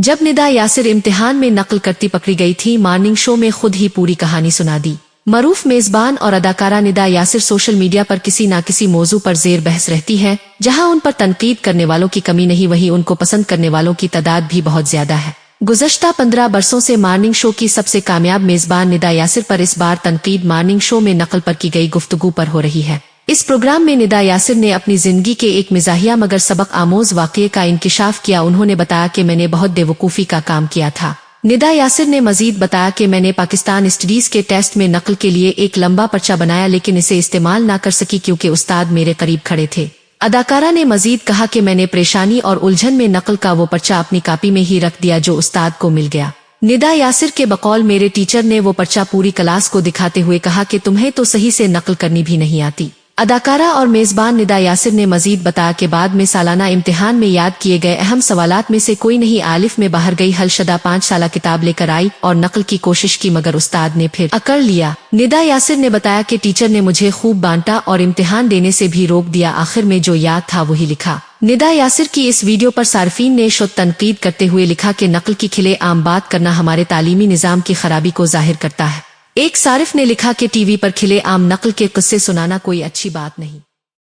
जब निदा यासिर इम्तिहान में नकल करती पकड़ी गई थी, मॉर्निंग शो में खुद ही पूरी कहानी सुना दी। मरूफ मेजबान और अदाकारा निदा यासिर सोशल मीडिया पर किसी न किसी मौजू पर जेर बहस रहती है। जहां उन पर तनकीद करने वालों की कमी नहीं, वहीं उनको पसंद करने वालों की तादाद भी बहुत ज्यादा है। गुज़श्ता 15 बरसों से मॉर्निंग शो की सबसे कामयाब मेजबान निदा यासिर पर इस बार तनकीद मॉर्निंग शो में नकल पर की गई गुफ्तगू पर हो रही है। इस प्रोग्राम में निदा यासिर ने अपनी जिंदगी के एक मिजाहिया मगर सबक आमोज वाक़ये का इंकिशाफ किया। उन्होंने बताया कि मैंने बहुत बेवकूफ़ी का काम किया था। निदा यासिर ने मजीद बताया कि मैंने पाकिस्तान स्टडीज के टेस्ट में नकल के लिए एक लंबा पर्चा बनाया, लेकिन इसे इस्तेमाल ना कर सकी क्योंकि उस्ताद मेरे करीब खड़े थे। अदाकारा ने मजीद कहा कि मैंने परेशानी और उलझन में नकल का वो पर्चा अपनी कापी में ही रख दिया जो उस्ताद को मिल गया। निदा यासिर के बकौल मेरे टीचर ने वो पर्चा पूरी क्लास को दिखाते हुए कहा कि तुम्हें तो सही से नकल करनी भी नहीं आती। अदाकारा और मेजबान निदा यासिर ने मजीद बताया कि बाद में सालाना इम्तिहान में याद किए गए अहम सवालात में से कोई नहीं आलिफ में बाहर गई हलशदा 5 साला किताब लेकर आई और नकल की कोशिश की, मगर उस्ताद ने फिर अकड़ लिया। निदा यासिर ने बताया कि टीचर ने मुझे खूब बांटा और इम्तिहान देने से भी रोक दिया। आखिर में जो याद था वही लिखा। निदा यासिर की इस वीडियो पर सार्फिन ने शुद्ध तनकीद करते हुए लिखा कि नकल की खिले आम बात करना हमारे तालीमी निज़ाम की खराबी को जाहिर करता है। एक सारिफ ने लिखा कि टीवी पर खिले आम नकल के किस्से सुनाना कोई अच्छी बात नहीं।